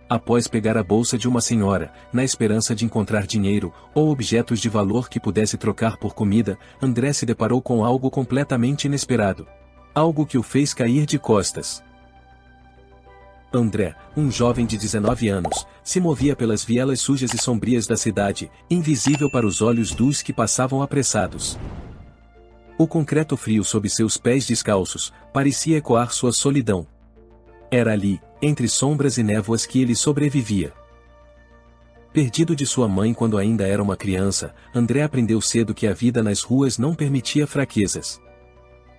Após pegar a bolsa de uma senhora, na esperança de encontrar dinheiro, ou objetos de valor que pudesse trocar por comida, André se deparou com algo completamente inesperado. Algo que o fez cair de costas. André, um jovem de 19 anos, se movia pelas vielas sujas e sombrias da cidade, invisível para os olhos dos que passavam apressados. O concreto frio sob seus pés descalços, parecia ecoar sua solidão. Era ali, entre sombras e névoas que ele sobrevivia. Perdido de sua mãe quando ainda era uma criança, André aprendeu cedo que a vida nas ruas não permitia fraquezas.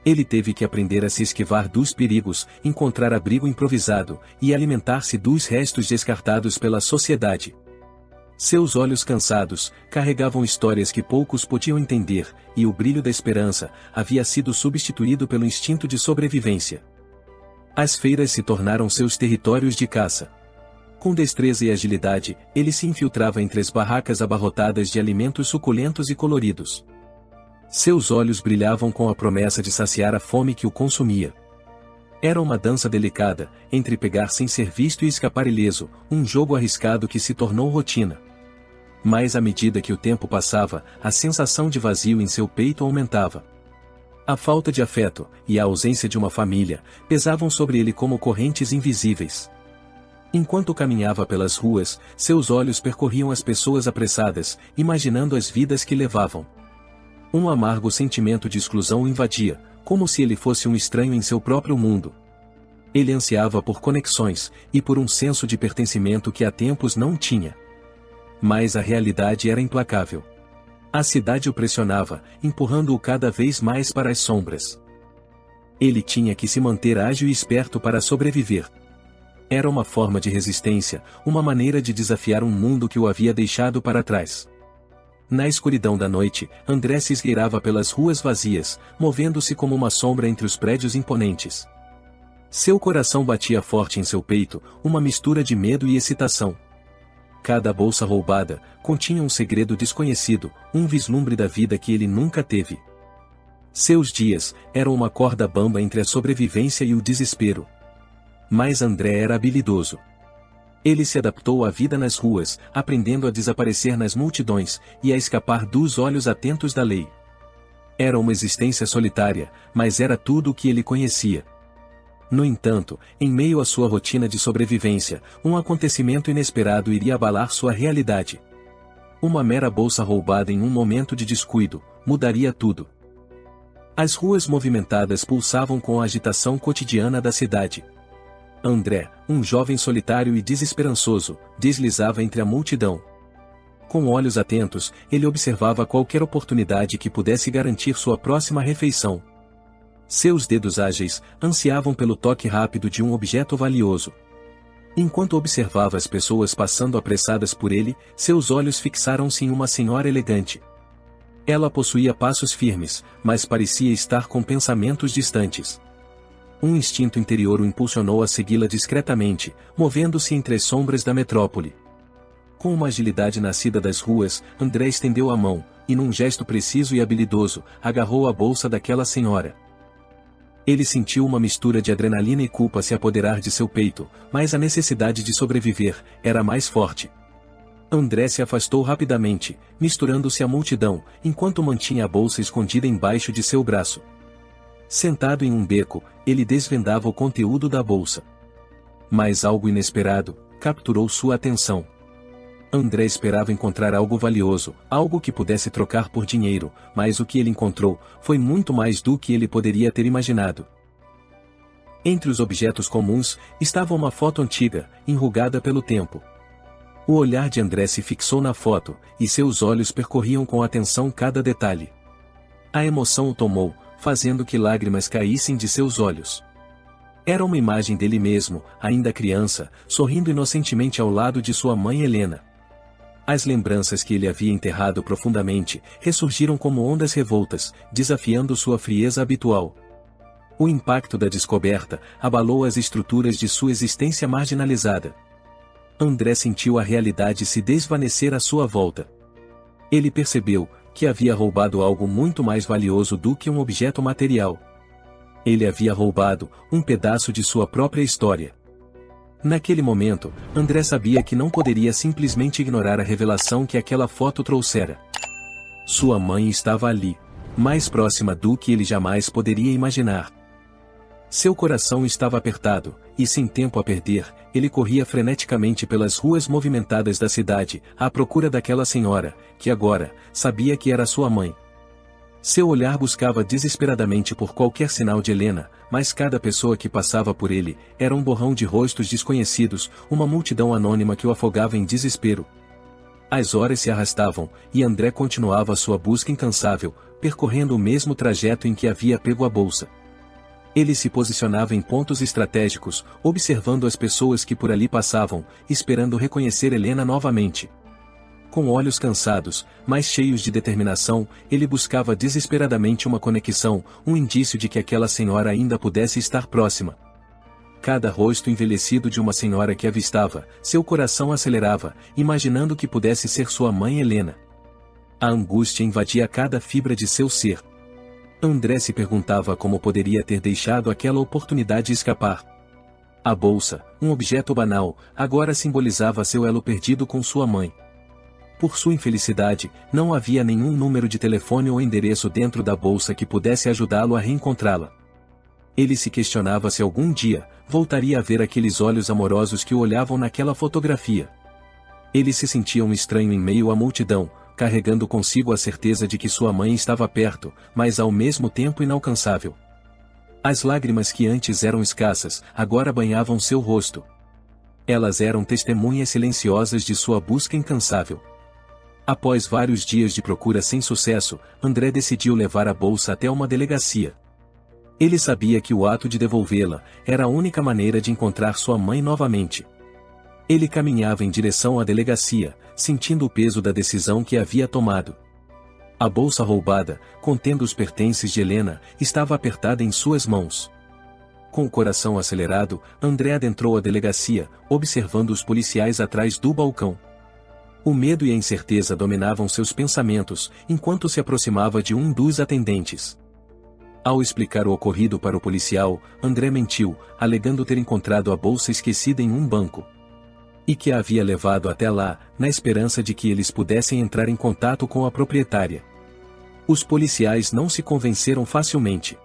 Ele teve que aprender a se esquivar dos perigos, encontrar abrigo improvisado, e alimentar-se dos restos descartados pela sociedade. Seus olhos cansados, carregavam histórias que poucos podiam entender, e o brilho da esperança havia sido substituído pelo instinto de sobrevivência. As feiras se tornaram seus territórios de caça. Com destreza e agilidade, ele se infiltrava entre as barracas abarrotadas de alimentos suculentos e coloridos. Seus olhos brilhavam com a promessa de saciar a fome que o consumia. Era uma dança delicada, entre pegar sem ser visto e escapar ileso, um jogo arriscado que se tornou rotina. Mas à medida que o tempo passava, a sensação de vazio em seu peito aumentava. A falta de afeto, e a ausência de uma família, pesavam sobre ele como correntes invisíveis. Enquanto caminhava pelas ruas, seus olhos percorriam as pessoas apressadas, imaginando as vidas que levavam. Um amargo sentimento de exclusão o invadia, como se ele fosse um estranho em seu próprio mundo. Ele ansiava por conexões, e por um senso de pertencimento que há tempos não tinha. Mas a realidade era implacável. A cidade o pressionava, empurrando-o cada vez mais para as sombras. Ele tinha que se manter ágil e esperto para sobreviver. Era uma forma de resistência, uma maneira de desafiar um mundo que o havia deixado para trás. Na escuridão da noite, André se esgueirava pelas ruas vazias, movendo-se como uma sombra entre os prédios imponentes. Seu coração batia forte em seu peito, uma mistura de medo e excitação. Cada bolsa roubada continha um segredo desconhecido, um vislumbre da vida que ele nunca teve. Seus dias eram uma corda bamba entre a sobrevivência e o desespero. Mas André era habilidoso. Ele se adaptou à vida nas ruas, aprendendo a desaparecer nas multidões, e a escapar dos olhos atentos da lei. Era uma existência solitária, mas era tudo o que ele conhecia. No entanto, em meio à sua rotina de sobrevivência, um acontecimento inesperado iria abalar sua realidade. Uma mera bolsa roubada em um momento de descuido, mudaria tudo. As ruas movimentadas pulsavam com a agitação cotidiana da cidade. André, um jovem solitário e desesperançoso, deslizava entre a multidão. Com olhos atentos, ele observava qualquer oportunidade que pudesse garantir sua próxima refeição. Seus dedos ágeis ansiavam pelo toque rápido de um objeto valioso. Enquanto observava as pessoas passando apressadas por ele, seus olhos fixaram-se em uma senhora elegante. Ela possuía passos firmes, mas parecia estar com pensamentos distantes. Um instinto interior o impulsionou a segui-la discretamente, movendo-se entre as sombras da metrópole. Com uma agilidade nascida das ruas, André estendeu a mão, e num gesto preciso e habilidoso, agarrou a bolsa daquela senhora. Ele sentiu uma mistura de adrenalina e culpa se apoderar de seu peito, mas a necessidade de sobreviver era mais forte. André se afastou rapidamente, misturando-se à multidão, enquanto mantinha a bolsa escondida embaixo de seu braço. Sentado em um beco, ele desvendava o conteúdo da bolsa. Mas algo inesperado capturou sua atenção. André esperava encontrar algo valioso, algo que pudesse trocar por dinheiro, mas o que ele encontrou foi muito mais do que ele poderia ter imaginado. Entre os objetos comuns, estava uma foto antiga, enrugada pelo tempo. O olhar de André se fixou na foto, e seus olhos percorriam com atenção cada detalhe. A emoção o tomou, fazendo que lágrimas caíssem de seus olhos. Era uma imagem dele mesmo, ainda criança, sorrindo inocentemente ao lado de sua mãe Helena. As lembranças que ele havia enterrado profundamente, ressurgiram como ondas revoltas, desafiando sua frieza habitual. O impacto da descoberta abalou as estruturas de sua existência marginalizada. André sentiu a realidade se desvanecer à sua volta. Ele percebeu que havia roubado algo muito mais valioso do que um objeto material. Ele havia roubado um pedaço de sua própria história. Naquele momento, André sabia que não poderia simplesmente ignorar a revelação que aquela foto trouxera. Sua mãe estava ali, mais próxima do que ele jamais poderia imaginar. Seu coração estava apertado, e sem tempo a perder, ele corria freneticamente pelas ruas movimentadas da cidade, à procura daquela senhora, que agora, sabia que era sua mãe. Seu olhar buscava desesperadamente por qualquer sinal de Helena, mas cada pessoa que passava por ele, era um borrão de rostos desconhecidos, uma multidão anônima que o afogava em desespero. As horas se arrastavam, e André continuava sua busca incansável, percorrendo o mesmo trajeto em que havia pego a bolsa. Ele se posicionava em pontos estratégicos, observando as pessoas que por ali passavam, esperando reconhecer Helena novamente. Com olhos cansados, mas cheios de determinação, ele buscava desesperadamente uma conexão, um indício de que aquela senhora ainda pudesse estar próxima. Cada rosto envelhecido de uma senhora que avistava, seu coração acelerava, imaginando que pudesse ser sua mãe Helena. A angústia invadia cada fibra de seu ser. André se perguntava como poderia ter deixado aquela oportunidade escapar. A bolsa, um objeto banal, agora simbolizava seu elo perdido com sua mãe. Por sua infelicidade, não havia nenhum número de telefone ou endereço dentro da bolsa que pudesse ajudá-lo a reencontrá-la. Ele se questionava se algum dia, voltaria a ver aqueles olhos amorosos que o olhavam naquela fotografia. Ele se sentia um estranho em meio à multidão, carregando consigo a certeza de que sua mãe estava perto, mas ao mesmo tempo inalcançável. As lágrimas que antes eram escassas, agora banhavam seu rosto. Elas eram testemunhas silenciosas de sua busca incansável. Após vários dias de procura sem sucesso, André decidiu levar a bolsa até uma delegacia. Ele sabia que o ato de devolvê-la era a única maneira de encontrar sua mãe novamente. Ele caminhava em direção à delegacia, sentindo o peso da decisão que havia tomado. A bolsa roubada, contendo os pertences de Helena, estava apertada em suas mãos. Com o coração acelerado, André adentrou a delegacia, observando os policiais atrás do balcão. O medo e a incerteza dominavam seus pensamentos, enquanto se aproximava de um dos atendentes. Ao explicar o ocorrido para o policial, André mentiu, alegando ter encontrado a bolsa esquecida em um banco. E que a havia levado até lá, na esperança de que eles pudessem entrar em contato com a proprietária. Os policiais não se convenceram facilmente.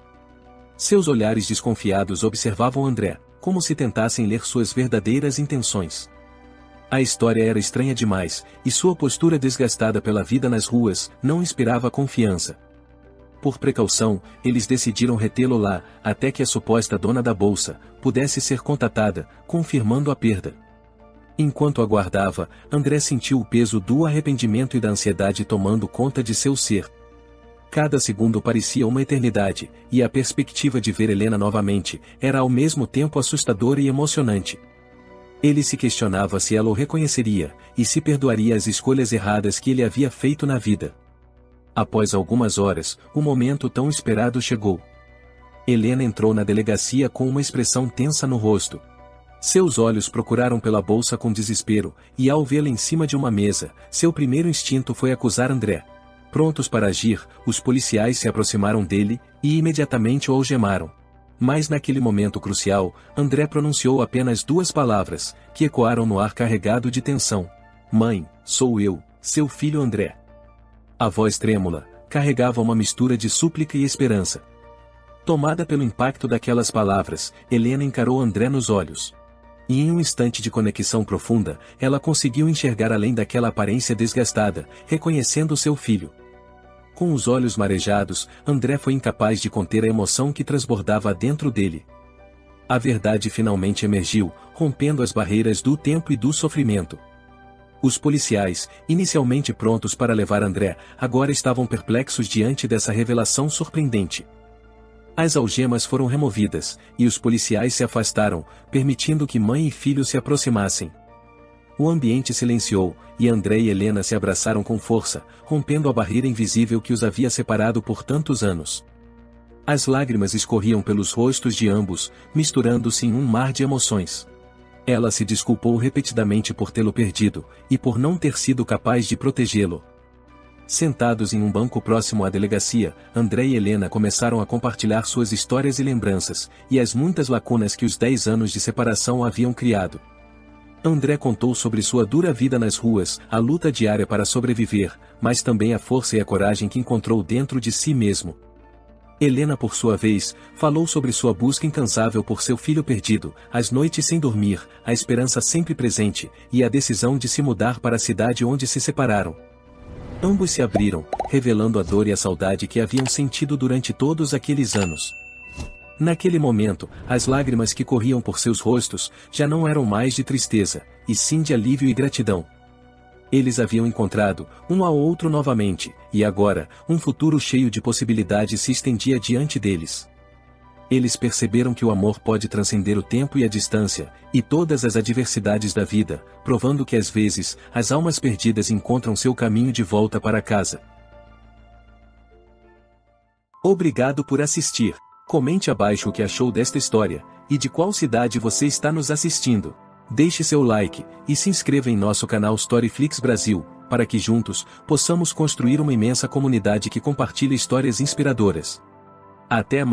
Seus olhares desconfiados observavam André, como se tentassem ler suas verdadeiras intenções. A história era estranha demais, e sua postura desgastada pela vida nas ruas, não inspirava confiança. Por precaução, eles decidiram retê-lo lá, até que a suposta dona da bolsa pudesse ser contatada, confirmando a perda. Enquanto aguardava, André sentiu o peso do arrependimento e da ansiedade tomando conta de seu ser. Cada segundo parecia uma eternidade, e a perspectiva de ver Helena novamente era ao mesmo tempo assustadora e emocionante. Ele se questionava se ela o reconheceria, e se perdoaria as escolhas erradas que ele havia feito na vida. Após algumas horas, o momento tão esperado chegou. Helena entrou na delegacia com uma expressão tensa no rosto. Seus olhos procuraram pela bolsa com desespero, e ao vê-la em cima de uma mesa, seu primeiro instinto foi acusar André. Prontos para agir, os policiais se aproximaram dele, e imediatamente o algemaram. Mas naquele momento crucial, André pronunciou apenas duas palavras, que ecoaram no ar carregado de tensão. Mãe, sou eu, seu filho André. A voz trêmula carregava uma mistura de súplica e esperança. Tomada pelo impacto daquelas palavras, Helena encarou André nos olhos. E em um instante de conexão profunda, ela conseguiu enxergar além daquela aparência desgastada, reconhecendo seu filho. Com os olhos marejados, André foi incapaz de conter a emoção que transbordava dentro dele. A verdade finalmente emergiu, rompendo as barreiras do tempo e do sofrimento. Os policiais, inicialmente prontos para levar André, agora estavam perplexos diante dessa revelação surpreendente. As algemas foram removidas, e os policiais se afastaram, permitindo que mãe e filho se aproximassem. O ambiente silenciou, e André e Helena se abraçaram com força, rompendo a barreira invisível que os havia separado por tantos anos. As lágrimas escorriam pelos rostos de ambos, misturando-se em um mar de emoções. Ela se desculpou repetidamente por tê-lo perdido, e por não ter sido capaz de protegê-lo. Sentados em um banco próximo à delegacia, André e Helena começaram a compartilhar suas histórias e lembranças, e as muitas lacunas que os 10 anos de separação haviam criado. André contou sobre sua dura vida nas ruas, a luta diária para sobreviver, mas também a força e a coragem que encontrou dentro de si mesmo. Helena, por sua vez, falou sobre sua busca incansável por seu filho perdido, as noites sem dormir, a esperança sempre presente, e a decisão de se mudar para a cidade onde se separaram. Ambos se abriram, revelando a dor e a saudade que haviam sentido durante todos aqueles anos. Naquele momento, as lágrimas que corriam por seus rostos, já não eram mais de tristeza, e sim de alívio e gratidão. Eles haviam encontrado, um ao outro novamente, e agora, um futuro cheio de possibilidades se estendia diante deles. Eles perceberam que o amor pode transcender o tempo e a distância, e todas as adversidades da vida, provando que às vezes, as almas perdidas encontram seu caminho de volta para casa. Obrigado por assistir. Comente abaixo o que achou desta história, e de qual cidade você está nos assistindo. Deixe seu like, e se inscreva em nosso canal Storyflix Brasil, para que juntos, possamos construir uma imensa comunidade que compartilha histórias inspiradoras. Até mais.